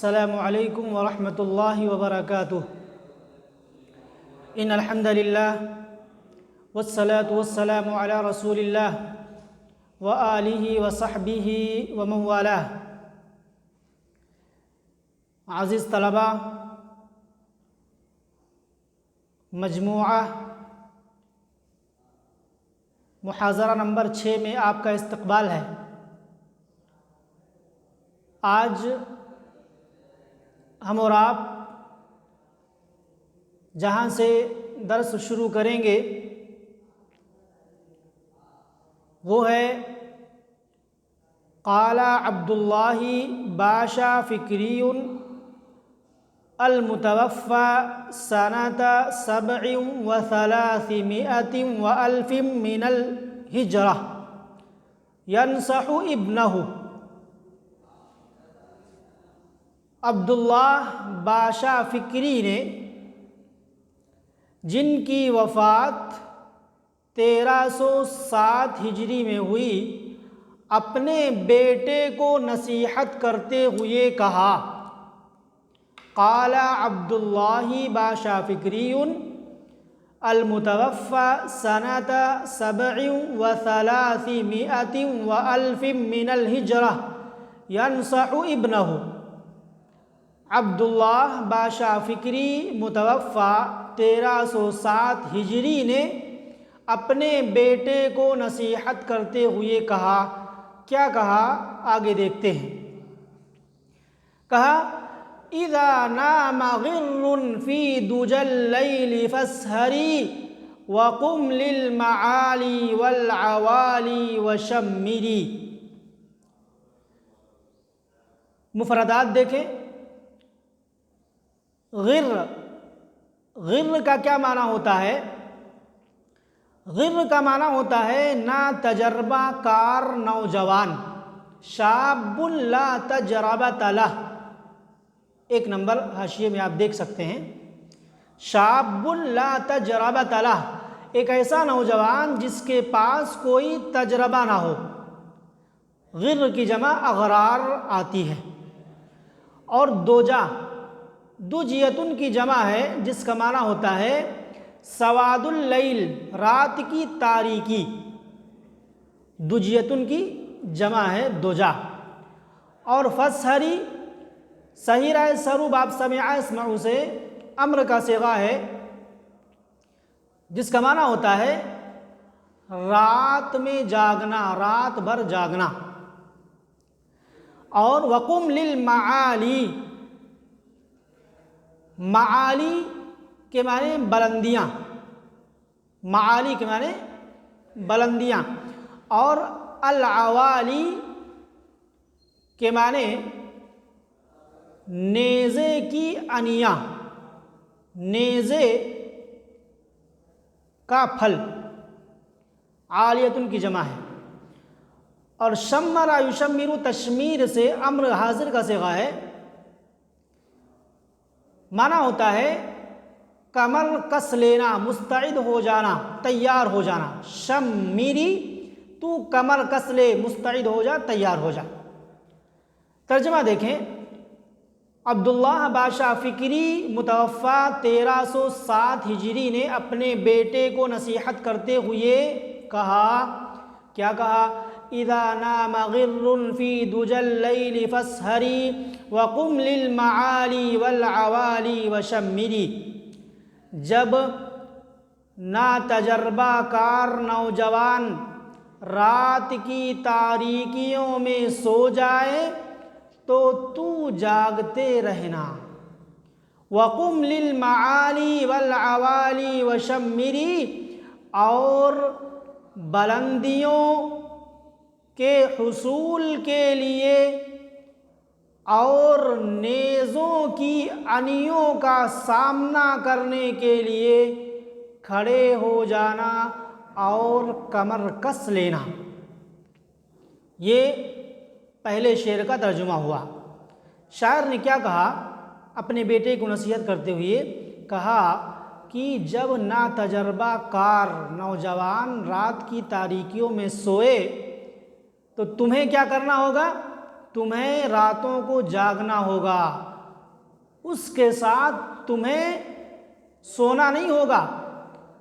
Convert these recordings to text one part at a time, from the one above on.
السلام علیکم ورحمۃ اللہ وبرکاتہ۔ ان الحمد للہ والصلاة والسلام علی رسول اللہ وآلہ وصحبہ ومن والاه۔ عزیز طلباء، مجموعہ محاضرہ نمبر 6 میں آپ کا استقبال ہے۔ آج ہم اور آپ جہاں سے درس شروع کریں گے وہ ہے قال عبد اللہ باشا فکری المتوفى سنة 3700 وألف من الهجرة ينصح ابنه۔ عبداللہ باشا فکری نے، جن کی وفات 1307 ہجری میں ہوئی، اپنے بیٹے کو نصیحت کرتے ہوئے کہا، قال عبداللہ باشا فکری المتوفى سنة 3700 وألف من الهجرة ينصح ابنه۔ عبداللہ باشا فکری متوفی 1307 ہجری نے اپنے بیٹے کو نصیحت کرتے ہوئے کہا، کیا کہا آگے دیکھتے ہیں۔ کہا اذا نام غر فی دجى اللیل فاسہری وقم للمعالی والعوالی وشمری۔ مفردات دیکھیں۔ غر کا کیا معنی ہوتا ہے؟ غر کا معنی ہوتا ہے نا تجربہ کار نوجوان، شاب لا تجربۃ لہ۔ ایک نمبر حاشیے میں آپ دیکھ سکتے ہیں، شاب لا تجربۃ لہ، ایک ایسا نوجوان جس کے پاس کوئی تجربہ نہ ہو۔ غر کی جمع اغرار آتی ہے۔ اور دوجہ، دجیتن کی جمع ہے جس کا معنی ہوتا ہے سواد اللیل، رات کی تاریکی۔ دجیتن کی جمع ہے دوجہ۔ اور فسحری، صحیح رائے سرو باب سمع اسمعو سے امر کا صیغہ ہے جس کا معنی ہوتا ہے رات میں جاگنا، رات بھر جاگنا۔ اور وقم للمعالی، معالی کے معنی بلندیاں، معالی کے معنی بلندیاں۔ اور العوالی کے معنی نیزے کی انیاں، نیزے کا پھل، عالیتن کی جمع ہے۔ اور شمرا یشمرو، تشمیر سے امر حاضر کا صیغہ ہے، معنی ہوتا ہے کمر کس لینا، مستعد ہو جانا، تیار ہو جانا۔ شمری، تو کمر کس لے، مستعد ہو جا، تیار ہو جا۔ ترجمہ دیکھیں۔ عبداللہ باشا فکری متوفی 1307 ہجری نے اپنے بیٹے کو نصیحت کرتے ہوئے کہا، کیا کہا؟ اذا نام غر فی دجى اللیل فاسہری وقم للمعالی والعوالی وشمری۔ جب نا تجربہ کار نوجوان رات کی تاریکیوں میں سو جائے تو تو جاگتے رہنا۔ وقم للمعالی والعوالی وشمری، اور بلندیوں کے حصول کے لیے اور نیزوں کی انیوں کا سامنا کرنے کے لیے کھڑے ہو جانا اور کمر کس لینا۔ یہ پہلے شعر کا ترجمہ ہوا۔ شاعر نے کیا کہا؟ اپنے بیٹے کو نصیحت کرتے ہوئے کہا کہ جب نا تجربہ کار نوجوان رات کی تاریکیوں میں سوئے تو تمہیں کیا کرنا ہوگا؟ تمہیں راتوں کو جاگنا ہوگا، اس کے ساتھ تمہیں سونا نہیں ہوگا۔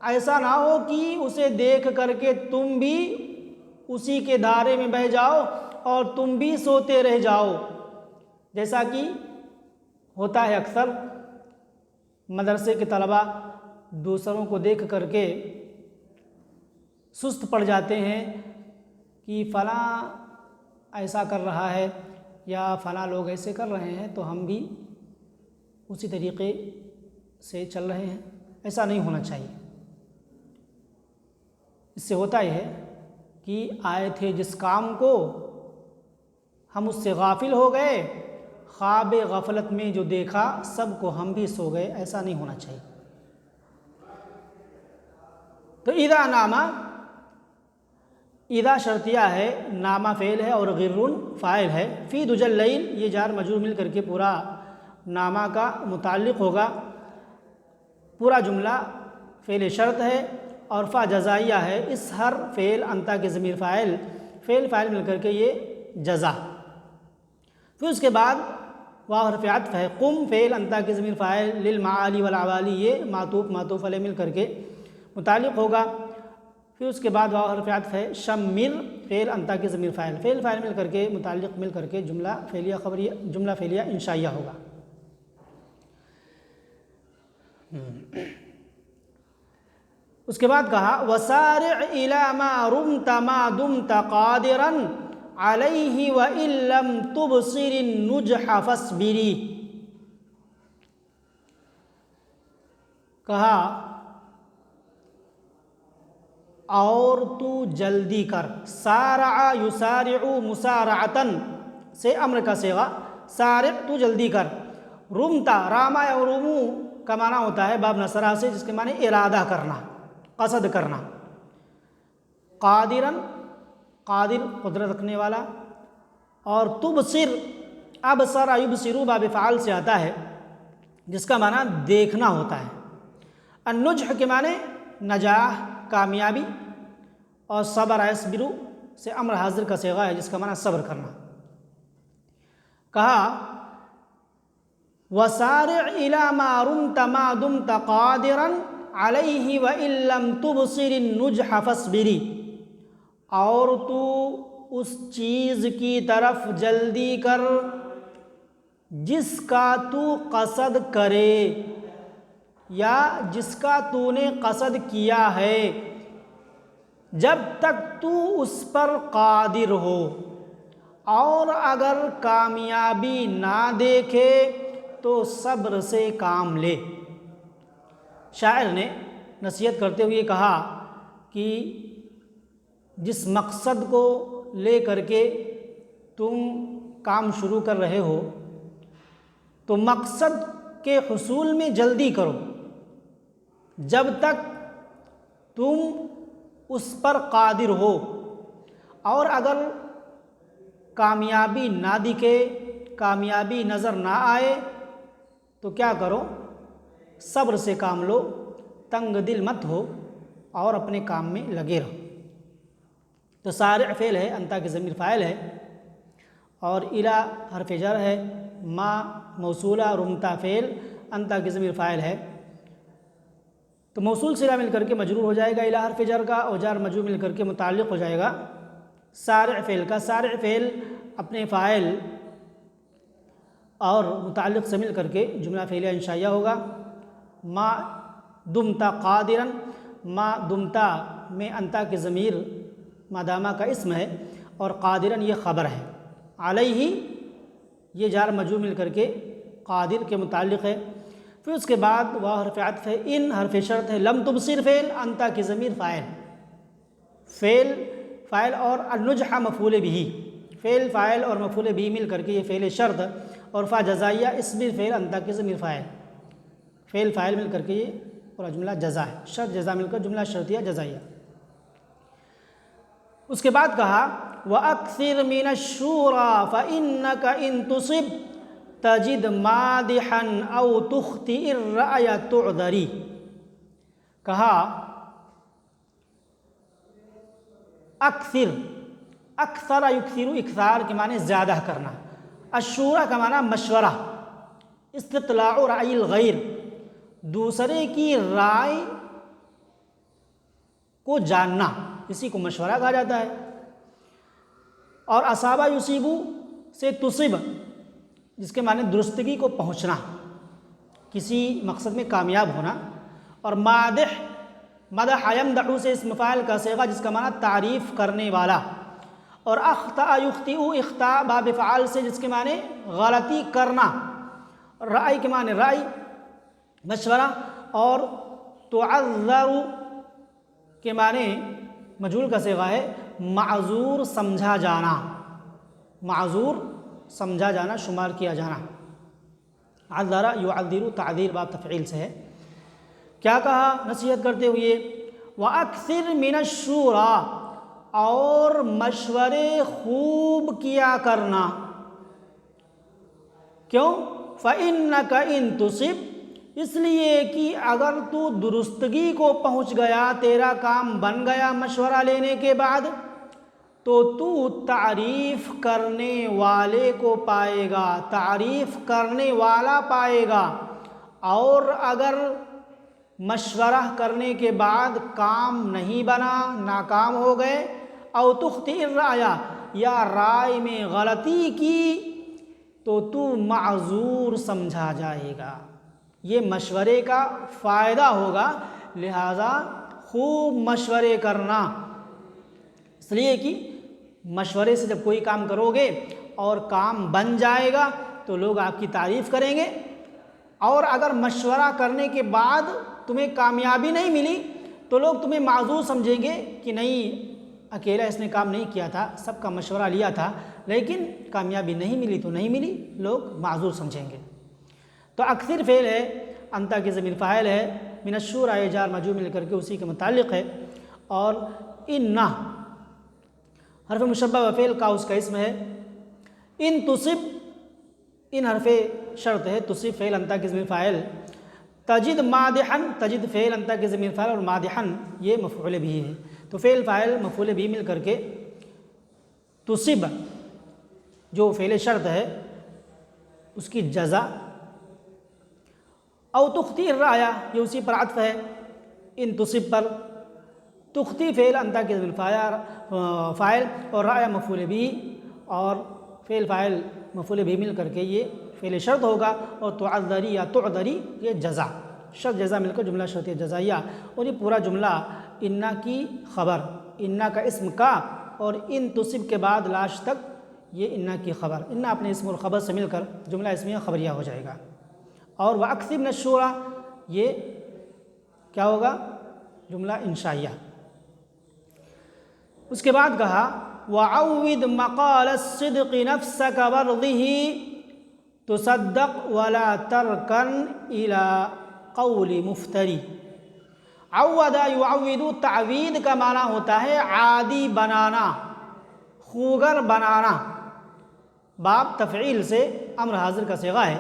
ایسا نہ ہو کہ اسے دیکھ کر کے تم بھی اسی کے دھارے میں بہہ جاؤ اور تم بھی سوتے رہ جاؤ، جیسا کہ ہوتا ہے اکثر مدرسے کے طلباء دوسروں کو دیکھ کر کے سست پڑ جاتے ہیں کہ فلاں ایسا کر رہا ہے یا فلاں لوگ ایسے کر رہے ہیں تو ہم بھی اسی طریقے سے چل رہے ہیں۔ ایسا نہیں ہونا چاہیے۔ اس سے ہوتا یہ ہے کہ آئے تھے جس کام کو ہم اس سے غافل ہو گئے، خواب غفلت میں جو دیکھا سب کو ہم بھی سو گئے، ایسا نہیں ہونا چاہیے۔ تو اذا نامہ، اذا شرطیہ ہے، نامہ فعل ہے اور غرٌ فاعل ہے۔ فی دجى اللیل، یہ جار مجرور مل کر کے پورا نامہ کا متعلق ہوگا، پورا جملہ فعل شرط ہے، اور فا جزائیہ ہے۔ اس ہر فعل انتا کے ضمیر فاعل، فعل فاعل مل کر کے یہ جزا۔ پھر اس کے بعد واو حرف عطف ہے۔ قم فعل انتا کے ضمیر فاعل، للمعالی والعوالی یہ معطوف معطوف علیہ مل کر کے متعلق ہوگا۔ پھر اس کے بعد واو حرف عطف ہے۔ شمر فعل انتا کے ضمیر فاعل، فعل فاعل مل کر کے متعلق مل کر کے جملہ فعلیہ خبریہ، جملہ فعلیہ انشائیہ ہوگا۔ اس کے بعد کہا وسارع الی ما رمت ما دمت قادرا علیہ وان لم تبصر النجح فاصبری، کہا اور تو جلدی کر، سارع یسارع مسارعتا سے امر کا صیغہ، سارع تو جلدی کر، رمتا راما یا رمو کا معنی ہوتا ہے باب نصرہ سے، جس کے معنی ارادہ کرنا، قصد کرنا، قادراً قادر قدرت رکھنے والا، اور تبصر ابصر یبصر باب فعال سے آتا ہے جس کا معنی دیکھنا ہوتا ہے۔ النجح کے معنی نجاح کامیابی، اور صبر یصبر سے امر حاضر کا صیغہ ہے جس کا معنی صبر کرنا۔ کہا وسارع الی ما رمت ما دمت قادرا علیہ وان لم تبصر النجح فاصبری، اور تو اس چیز کی طرف جلدی کر جس کا تو قصد کرے یا جس کا تو نے قصد کیا ہے، جب تک تو اس پر قادر ہو، اور اگر کامیابی نہ دیکھے تو صبر سے کام لے۔ شاعر نے نصیحت کرتے ہوئے کہا کہ جس مقصد کو لے کر کے تم کام شروع کر رہے ہو تو مقصد کے حصول میں جلدی کرو، جب تک تم اس پر قادر ہو، اور اگر کامیابی نہ دکھے، کامیابی نظر نہ آئے تو کیا کرو، صبر سے کام لو، تنگ دل مت ہو اور اپنے کام میں لگے رہو۔ تو سارع فعل ہے، انتا کے ضمیر فاعل ہے، اور الی حرف جر ہے، ما موصولہ، رمتا فعل، انتا کے ضمیر فاعل ہے۔ تو موصول صلہ مل کر کے مجرور ہو جائے گا الی حرف جر کا، اور جار مجرور مل کر کے متعلق ہو جائے گا سارع فعل کا۔ سارع فعل اپنے فاعل اور متعلق سے مل کر کے جملہ فعلیہ انشائیہ ہوگا۔ ما دمتا قادرا، ما دمتا میں انتا کے ضمیر مادامہ کا اسم ہے، اور قادرا یہ خبر ہے، علیہ یہ جار مجرور مل کر کے قادر کے متعلق ہے۔ پھر اس کے بعد واو حرف عطف ہے، ان حرف شرط ہے، لم تبصر فعل انتا کی ضمیر فاعل، فعل فاعل اور النجح مفعول بھی، فعل فاعل اور مفعول بھی مل کر کے یہ فعل شرط، اور فا جزائیہ اسم فعل انتا کی ضمیر فاعل، فعل فاعل مل کر کے یہ پورا جملہ جزا ہے، شرط جزا مل کر جملہ شرطیہ جزائیہ۔ اس کے بعد کہا وَأَكْثِرْ مِنَ الشُّورَى فَإِنَّكَ إِن تُصِبْ تَجِدْ مَادِحًا أَوْ تُخْطِئِ الرَّأْيَ تُعْذَرِ، کہا اکثر، اکثر یکثر، اکثار کے معنی زیادہ کرنا، الشورى کا معنی مشورہ، استطلاع رأی الغیر، دوسرے کی رائے کو جاننا، اسی کو مشورہ کہا جاتا ہے۔ اور اصابہ یصیبو سے تصب، جس کے معنی درستگی کو پہنچنا، کسی مقصد میں کامیاب ہونا۔ اور مادح، مدح یمدح سے اسم فاعل کا صیغہ جس کا معنی تعریف کرنے والا۔ اور اخطأ یخطئ، اخطاء باب فعال سے جس کے معنی غلطی کرنا۔ رائے کے معنی رائے مشورہ، اور تعذر کے معنی مجہول کا صیغہ ہے معذور سمجھا جانا، معذور سمجھا جانا، شمار کیا جانا۔ عذر یعذر تعذیر باب تفعیل سے ہے۔ کیا کہا نصیحت کرتے ہوئے؟ وَأَكْثِرْ مِنَ الشُّورَى، اور مشورے خوب کیا کرنا۔ کیوں؟ فَإِنَّكَ إِن تُصِبْ، اس لیے کہ اگر تو درستگی کو پہنچ گیا، تیرا کام بن گیا مشورہ لینے کے بعد، تو تعریف کرنے والے کو پائے گا، تعریف کرنے والا پائے گا۔ اور اگر مشورہ کرنے کے بعد کام نہیں بنا، ناکام ہو گئے، او تخطئ الرأی، یا رائے میں غلطی کی، تو معذور سمجھا جائے گا۔ یہ مشورے کا فائدہ ہوگا، لہذا خوب مشورے کرنا، اس لیے کہ مشورے سے جب کوئی کام کرو گے اور کام بن جائے گا تو لوگ آپ کی تعریف کریں گے، اور اگر مشورہ کرنے کے بعد تمہیں کامیابی نہیں ملی تو لوگ تمہیں معذور سمجھیں گے کہ نہیں، اکیلا اس نے کام نہیں کیا تھا، سب کا مشورہ لیا تھا، لیکن کامیابی نہیں ملی تو نہیں ملی، لوگ معذور سمجھیں گے۔ تو اکثر فعل ہے، انتا کی ضمیر فاعل ہے، من الشورى جار مجرور مل کر کے اسی کے متعلق ہے۔ اور انہ حرف مشبہ و فعل کا اس کا اسم ہے۔ ان تصب، ان حرف شرط ہے، تصب فعل انتا کی ضمیر فاعل، تجد مادحا، تجد فعل انتا کی ضمیر فاعل، اور مادحا یہ مفعول بھی ہے۔ تو فعل فاعل مفعول بھی مل کر کے تصب جو فعل شرط ہے اس کی جزا، او تخطئ الرأی یہ اسی پر عطف ہے ان تصب پر، تخطی فعل انتا کی ضمیر فاعل، اور رأی مفعول بھی، اور فعل فاعل مفعول بھی مل کر کے یہ فعل شرط ہوگا، اور تعذری یا تعذری یہ جزا، شرط جزا مل کر جملہ شرطیہ جزائیہ۔ اور یہ پورا جملہ انا کی خبر، انا کا اسم کا، اور ان تصب کے بعد لاسٹ تک یہ انا کی خبر، انا اپنے اسم اور خبر سے مل کر جملہ اسمیہ خبریہ ہو جائے گا۔ اور وَأَكْثِرْ مِنَ الشُّورَى یہ کیا ہوگا؟ جملہ انشائیہ۔ اس کے بعد کہا وَعَوِّدْ مَقَالَ الصِّدْقِ نَفْسَكَ وَارْضِهِ تُصَدَّقْ وَلَا تَرْكَنْ إِلَىٰ قَوْلِ مُفْتَرِي۔ عود یعود، تعوید کا معنی ہوتا ہے عادی بنانا، خوگر بنانا، باب تفعیل سے امر حاضر کا صیغہ ہے۔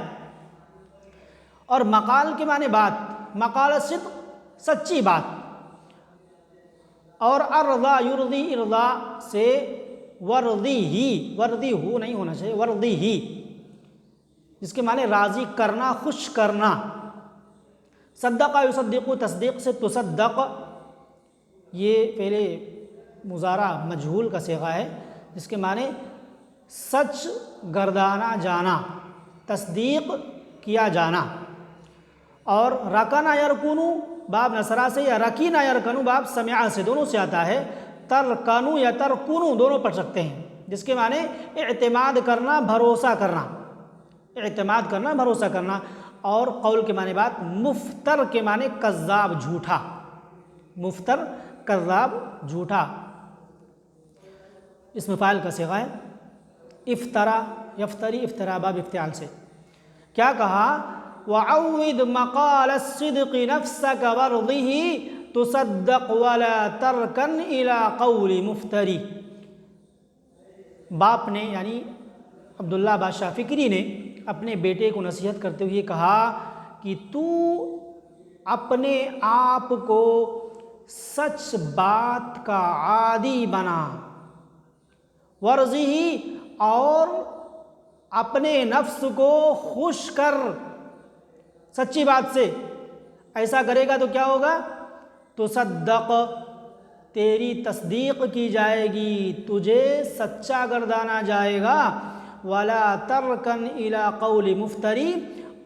اور مقال کے معنی بات، مقال صدق سچی بات، اور ارضا یرضی، ارضا سے ورضی ہی، ورضی ہو نہیں ہونا چاہیے، ورضی ہی جس کے معنی راضی کرنا، خوش کرنا۔ صدق یصدق، تصدیق سے تصدق، یہ فعل مضارع مجہول کا صیغہ ہے جس کے معنی سچ گردانا جانا، تصدیق کیا جانا۔ اور رکنا یرکنو باب نصرہ سے، یا رکینا یرکنو باب سمعہ سے، دونوں سے آتا ہے۔ ترکنو یا ترکنو دونوں پڑھ سکتے ہیں، جس کے معنی اعتماد کرنا، بھروسہ کرنا، اعتماد کرنا، بھروسہ کرنا۔ اور قول کے معنی بات، مفتر کے معنی کذاب، جھوٹا، مفتر کذاب، جھوٹا، اسم فاعل کا صیغہ ہے۔ افطرا یفتری، افترا باب افتعال سے۔ کیا کہا؟ وَعَوِّدْ مَقَالَ الصِّدْقِ نَفْسَكَ وَارْضِهِ تُصَدَّقْ وَلَا تَرْكَنْ إِلَىٰ قَوْلِ مُفْتَرِي۔ باپ نے یعنی عبداللہ بادشاہ فکری نے اپنے بیٹے کو نصیحت کرتے ہوئے کہا کہ تو اپنے آپ کو سچ بات کا عادی بنا، ورضی، اور اپنے نفس کو خوش کر، سچی بات سے. ایسا کرے گا تو کیا ہوگا؟ تصدق، تیری تصدیق کی جائے گی، تجھے سچا گردانا جائے گا. ولا ترکن الی قول مفتری،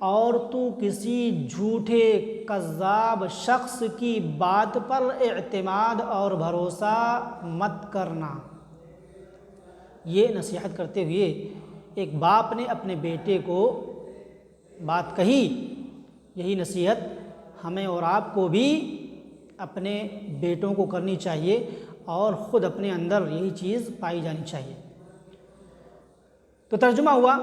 اور تو کسی جھوٹے کذاب شخص کی بات پر اعتماد اور بھروسہ مت کرنا. یہ نصیحت کرتے ہوئے ایک باپ نے اپنے بیٹے کو بات کہی. یہی نصیحت ہمیں اور آپ کو بھی اپنے بیٹوں کو کرنی چاہیے اور خود اپنے اندر یہی چیز پائی جانی چاہیے. تو ترجمہ ہوا،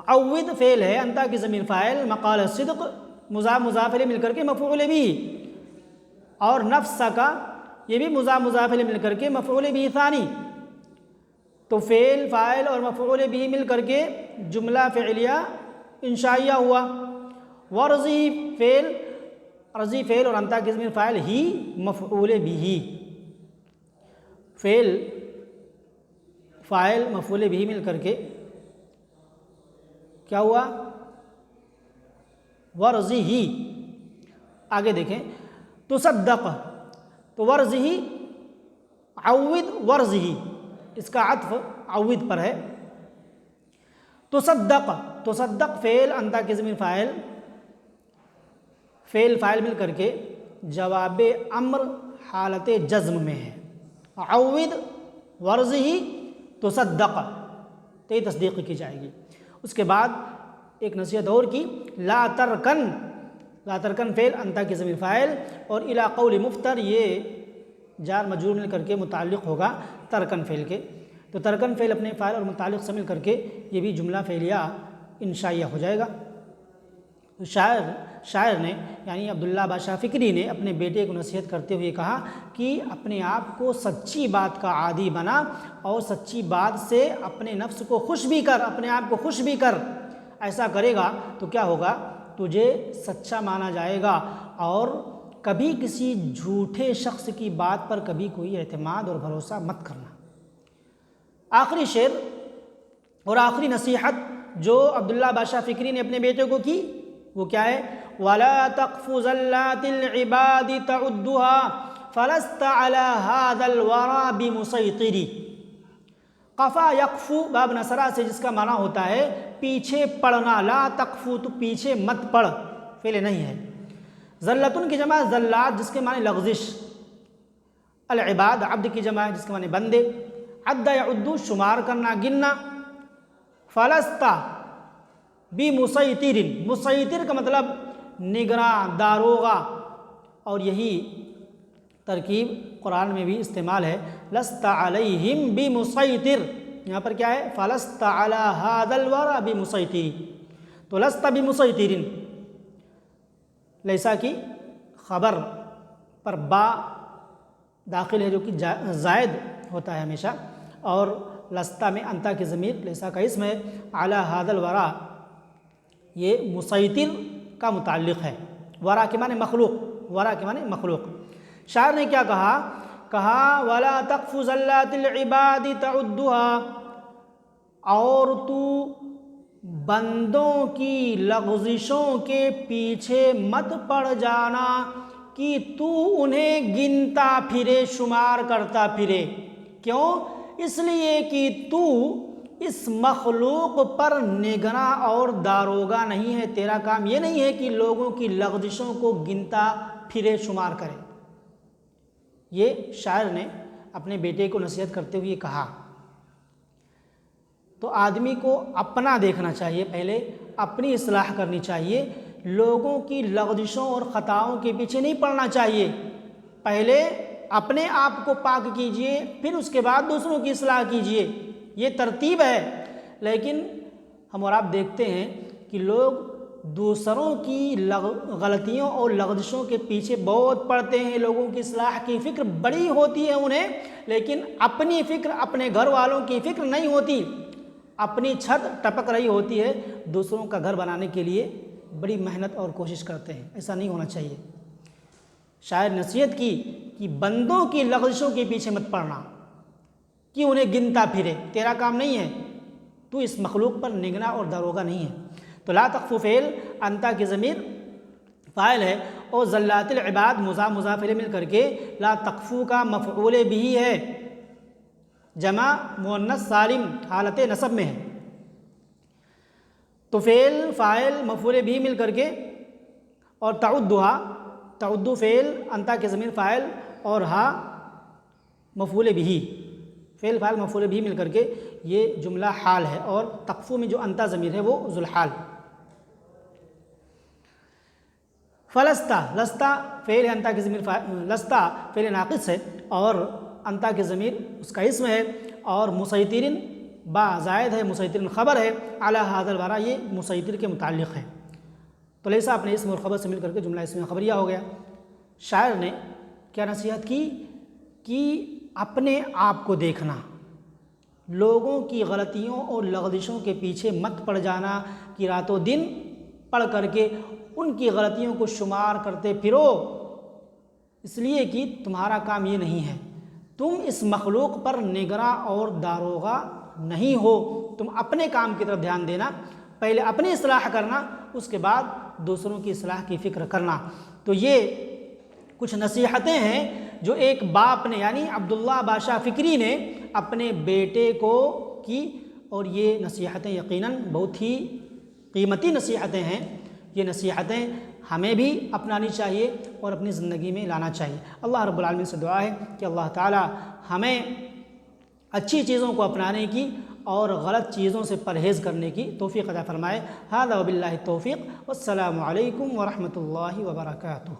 عود فعل ہے، انتا کی ضمیر فاعل، مقال صدق مضاف مضاف الیہ مل کر کے مفعول بھی، اور نفس کا یہ بھی مضاف مضاف الیہ مل کر کے مفعول بھی ثانی. تو فعل فاعل اور مفعول بھی مل کر کے جملہ فعلیہ انشائیہ ہوا. ورضی فعل، رضی فعل اور انتا کی ضمیر فاعل ہی مفعول بھی. فعل فاعل مفعول بھی مل کر کے کیا ہوا؟ ورضی ہی. آگے دیکھیں، تصدق، تو ورضی ہی، عود ورضی ہی، اس کا عطف عود پر ہے. تصدق، تصدق فعل انتا کی ضمیر فاعل، فعل فاعل مل کر کے جواب امر حالت جزم میں ہے. عود ورضی ہی تصدق، تو یہ تصدیق کی جائے گی. اس کے بعد ایک نصیحت اور کی، لا ترکن، لا ترکن فعل انتا کی ضمیر فاعل، اور الی قول مفتر یہ جار مجرور مل کر کے متعلق ہوگا ترکن فعل کے. تو ترکن فعل اپنے فاعل اور متعلق سے مل کر کے یہ بھی جملہ فعلیہ انشائیہ ہو جائے گا. تو شاعر نے یعنی عبداللہ بادشاہ فکری نے اپنے بیٹے کو نصیحت کرتے ہوئے کہا کہ اپنے آپ کو سچی بات کا عادی بنا، اور سچی بات سے اپنے نفس کو خوش بھی کر، اپنے آپ کو خوش بھی کر. ایسا کرے گا تو کیا ہوگا؟ تجھے سچا مانا جائے گا، اور کبھی کسی جھوٹے شخص کی بات پر کبھی کوئی اعتماد اور بھروسہ مت کرنا. آخری شعر اور آخری نصیحت جو عبداللہ بادشاہ فکری نے اپنے بیٹے کو کی وہ کیا ہے؟ وَلَا تَقْفُ زَلَّاتِ الْعِبَادِ تَعُدُّهَا فَلَسْتَ عَلَى هَذَا الْوَرَى بِمُسَيْطِرِ. قفا یقفو باب نصرہ سے جس کا معنی ہوتا ہے پیچھے پڑنا. لا تقفو، تو پیچھے مت پڑ، فعل نہیں ہے. ذلتن کی جمع ذلات جس کے معنی لغزش. العباد عبد کی جمع جس کے معنی بندے. عد یعد شمار کرنا، گننا. فلستا بمسیطر، مسیطر کا مطلب نگراں، داروغہ، اور یہی ترکیب قرآن میں بھی استعمال ہے. لست علیہم بمسیطر، یہاں پر کیا ہے؟ فلست علی ھذا الورى بمسیطر. تو لست بمسیطر، لیسا کی خبر پر با داخل ہے جو کہ زائد ہوتا ہے ہمیشہ، اور لستا میں انتا کی ضمیر لیسا کا اسم ہے. علی ھذا الورى یہ مسیطر کا متعلق ہے. ورا کے معنی مخلوق، ورا کے معنی مخلوق. شاعر نے کیا کہا؟ وَلَا تَقْفُ زَلَّاتِ الْعِبَادِ تَعُدُّهَا، اور تو بندوں کی لغزشوں کے پیچھے مت پڑ جانا کہ تو انہیں گنتا پھرے، شمار کرتا پھرے. کیوں؟ اس لیے کہ تو اس مخلوق پر نگراں اور داروغہ نہیں ہے. تیرا کام یہ نہیں ہے کہ لوگوں کی لغزشوں کو گنتا پھرے، شمار کرے. یہ شاعر نے اپنے بیٹے کو نصیحت کرتے ہوئے کہا. تو آدمی کو اپنا دیکھنا چاہیے، پہلے اپنی اصلاح کرنی چاہیے. لوگوں کی لغزشوں اور خطاؤں کے پیچھے نہیں پڑنا چاہیے. پہلے اپنے آپ کو پاک کیجئے، پھر اس کے بعد دوسروں کی اصلاح کیجئے. یہ ترتیب ہے. لیکن ہم اور آپ دیکھتے ہیں کہ لوگ دوسروں کی غلطیوں اور لغزشوں کے پیچھے بہت پڑتے ہیں. لوگوں کی اصلاح کی فکر بڑی ہوتی ہے انہیں، لیکن اپنی فکر، اپنے گھر والوں کی فکر نہیں ہوتی. اپنی چھت ٹپک رہی ہوتی ہے، دوسروں کا گھر بنانے کے لیے بڑی محنت اور کوشش کرتے ہیں. ایسا نہیں ہونا چاہیے. شاعر نصیحت کی کہ بندوں کی لغزشوں کے پیچھے مت پڑنا کہ انہیں گنتا پھرے. تیرا کام نہیں ہے، تو اس مخلوق پر نگراں اور داروغہ نہیں ہے. تو لا تقفو فعل انتا کی ضمیر فاعل ہے، اور زلات العباد مضاف الیہ مل کر کے لا تقفو کا مفعول بھی ہے، جمع مؤنث سالم حالت نصب میں ہے۔ تو فعل فاعل مفعول بھی مل کر کے اور تعدو فعل انتا کے ضمیر فاعل اور ہا مفعول بھی، فعل فاعل مفعول بھی مل کر کے یہ جملہ حال ہے، اور تقفو میں جو انتا ضمیر ہے وہ ذوالحال۔ فلستا لستا فعل ہے انتا کی ضمیر لستا فعل ناقص ہے اور انتا کی ضمیر اس کا اسم ہے، اور مسیطرن با زائد ہے، مسیطرن خبر ہے، علی ھذا الورع یہ مسیطر کے متعلق ہے۔ تو لیسا اپنے اسم اور خبر سے مل کر کے جملہ اسم خبریہ ہو گیا۔ شاعر نے کیا نصیحت کی کہ اپنے آپ کو دیکھنا، لوگوں کی غلطیوں اور لغزشوں کے پیچھے مت پڑ جانا کہ راتوں دن پڑھ کر کے ان کی غلطیوں کو شمار کرتے پھرو، اس لیے کہ تمہارا کام یہ نہیں ہے، تم اس مخلوق پر نگراں اور داروغہ نہیں ہو، تم اپنے کام کی طرف دھیان دینا، پہلے اپنی اصلاح کرنا، اس کے بعد دوسروں کی اصلاح کی فکر کرنا۔ تو یہ کچھ نصیحتیں ہیں جو ایک باپ نے یعنی عبداللہ بادشاہ فکری نے اپنے بیٹے کو کی، اور یہ نصیحتیں یقیناً بہت ہی قیمتی نصیحتیں ہیں۔ یہ نصیحتیں ہمیں بھی اپنانی چاہیے اور اپنی زندگی میں لانا چاہیے۔ اللہ رب العالمین سے دعا ہے کہ اللہ تعالی ہمیں اچھی چیزوں کو اپنانے کی اور غلط چیزوں سے پرہیز کرنے کی توفیق عطا فرمائے۔ ھذا وباللہ التوفیق، والسلام علیکم ورحمۃ اللہ وبرکاتہ۔